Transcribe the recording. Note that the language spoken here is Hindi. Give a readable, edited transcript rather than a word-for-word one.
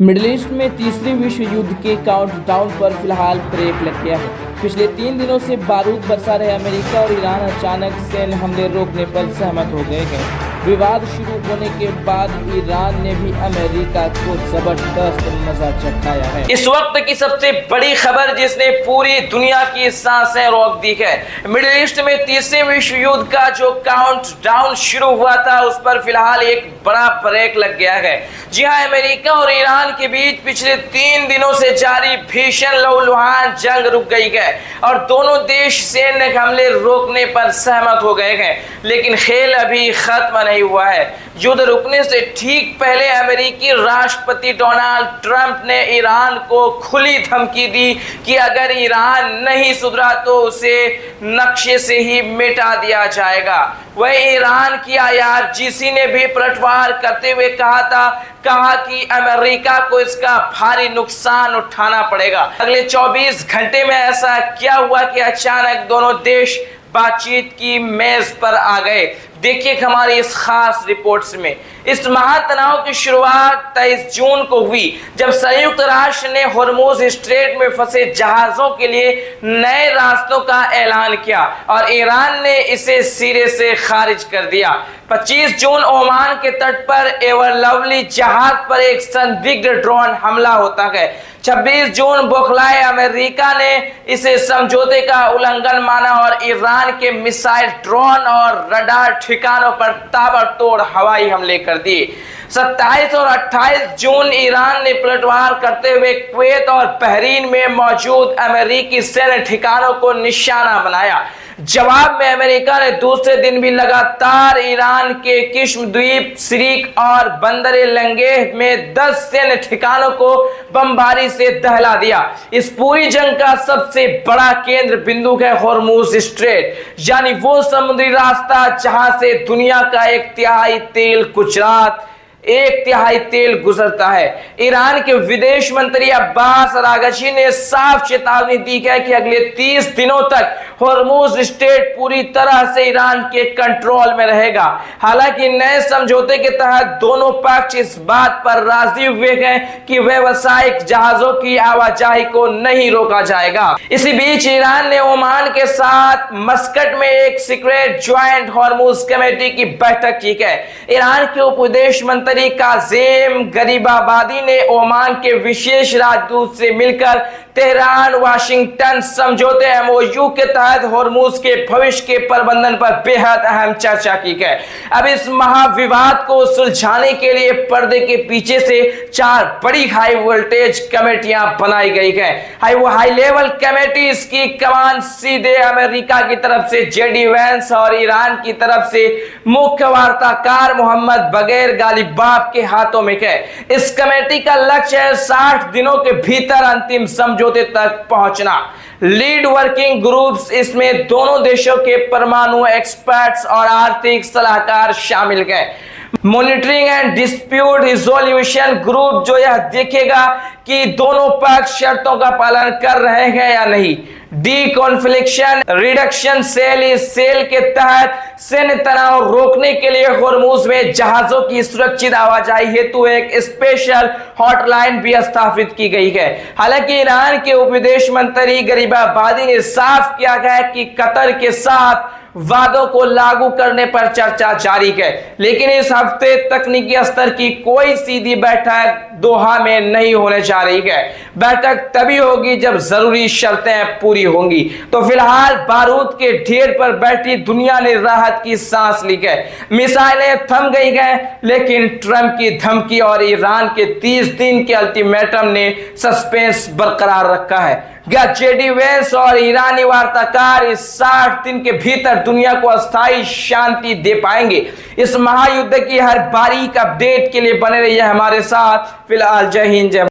मिडिल ईस्ट में तीसरे विश्व युद्ध के काउंटडाउन पर फिलहाल ब्रेक लग गया है। पिछले 3 दिनों से बारूद बरसा रहे अमेरिका और ईरान अचानक सैन्य हमले रोकने पर सहमत हो गए हैं। विवाद शुरू होने के बाद ईरान ने भी अमेरिका को जबरदस्त मजा चखाया है। इस वक्त की सबसे बड़ी खबर जिसने पूरी दुनिया की सांसें रोक दी है, मिडिल ईस्ट में तीसरे विश्व युद्ध का जो काउंटडाउन शुरू हुआ था उस पर फिलहाल एक बड़ा ब्रेक लग गया है। जी हां, अमेरिका और ईरान के बीच पिछले 3 दिनों से जारी भीषण लहूलुहान जंग रुक गई है और दोनों देश सैन्य हमले रोकने पर सहमत हो गए हैं, लेकिन खेल अभी खत्म नहीं हुआ है। युद्ध रुकने से ठीक पहले अमेरिकी राष्ट्रपति डोनाल्ड ट्रंप ने ईरान को खुली धमकी दी कि अगर ईरान नहीं सुधरा तो उसे नक्शे से ही मिटा दिया जाएगा। वह ईरान की IRGC ने भी पलटवार करते हुए कहा कि अमेरिका को इसका भारी नुकसान उठाना पड़ेगा। अगले 24 घंटे में ऐसा क्या हुआ कि अचानक दोनों देश बातचीत की मेज पर आ गए। देखिए हमारी इस खास रिपोर्ट्स में। इस महातनाव की शुरुआत 23 जून को हुई जब संयुक्त राष्ट्र ने होर्मुज स्ट्रेट में फंसे जहाजों के लिए नए रास्तों का ऐलान किया और ईरान ने इसे सिरे से खारिज कर दिया। 25 जून ओमान के तट पर एवर लवली जहाज पर एक संदिग्ध ड्रोन हमला होता है। 26 जून बौखलाए अमेरिका ने इसे समझौते का उल्लंघन माना और ईरान के मिसाइल, ड्रोन और रडार ठिकानों पर ताबड़तोड़ हवाई हमले कर दिए। 27 और 28 जून ईरान ने पलटवार करते हुए कुवैत और बहरीन में मौजूद अमेरिकी सैन्य ठिकानों को निशाना बनाया। जवाब में अमेरिका ने दूसरे दिन भी लगातार ईरान के किस्म द्वीप, सिरिक और बंदरे लंगेह में 10 सैन्य ठिकानों को बमबारी से दहला दिया। इस पूरी जंग का सबसे बड़ा केंद्र बिंदु है होर्मुज स्ट्रेट, यानी वो समुद्री रास्ता जहां से दुनिया का 1/3 तेल गुजरात 1/3 तेल गुजरता है। ईरान के विदेश मंत्री अब्बास अरागची ने साफ चेतावनी दी है कि अगले 30 दिनों तक होर्मुज स्ट्रेट पूरी तरह से ईरान के कंट्रोल में रहेगा। हालांकि नए समझौते के तहत दोनों पक्ष इस बात पर राजी हुए हैं कि व्यावसायिक जहाजों की आवाजाही को नहीं रोका जाएगा। इसी बीच ईरान ने ओमान के साथ मस्कट में एक सीक्रेट ज्वाइंट होर्मुज कमेटी की बैठक की है। ईरान के उप विदेश मंत्री काज़ेम गरीबाबादी ने ओमान के विशेष राजदूत से मिलकर तेहरान वाशिंगटन समझौते MOU के तहत होर्मुज के भविष्य के प्रबंधन पर बेहद अहम चर्चा की है। अब इस महाविवाद को सुलझाने के लिए पर्दे के पीछे से 4 बड़ी हाई वोल्टेज कमेटियां बनाई गई है। हाई लेवल कमेटी, इसकी कमान सीधे अमेरिका की तरफ से JD वैंस और ईरान की तरफ से मुख्य वार्ताकार मोहम्मद बगैर गालिबाफ के हाथों में है। इस कमेटी का लक्ष्य है 60 दिनों के भीतर अंतिम समझौते तक पहुंचना। लीड वर्किंग ग्रुप्स, इसमें दोनों देशों के परमाणु एक्सपर्ट्स और आर्थिक सलाहकार शामिल हैं। Monitoring and dispute resolution group, जो यह देखेगा कि दोनों पक्ष शर्तों का पालन कर रहे हैं या नहीं। डी-कॉन्फ्लिक्शन रिडक्शन सेल, इस सेल के तहत सैन्य तनाव रोकने के लिए होर्मुज में जहाजों की सुरक्षित आवाजाही हेतु एक स्पेशल हॉटलाइन भी स्थापित की गई है। हालांकि ईरान के उप विदेश मंत्री गरीबाबादी ने साफ किया है कि कतर के साथ वादों को लागू करने पर चर्चा जारी है, लेकिन इस हफ्ते तकनीकी स्तर की कोई सीधी बैठक दोहा में नहीं होने जा रही है। बैठक तभी होगी जब जरूरी शर्तें पूरी होंगी। तो फिलहाल बारूद के ढेर पर बैठी दुनिया ने राहत की सांस ली है। मिसाइलें थम गई हैं, लेकिन ट्रंप की धमकी और ईरान के 30 दिन के अल्टीमेटम ने सस्पेंस बरकरार रखा है। क्या JD वैंस और ईरानी वार्ताकार इस 60 दिन के भीतर दुनिया को अस्थायी शांति दे पाएंगे? इस महायुद्ध की हर बारीक अपडेट के लिए बने रहिए हमारे साथ। फिलहाल जय हिंद, जय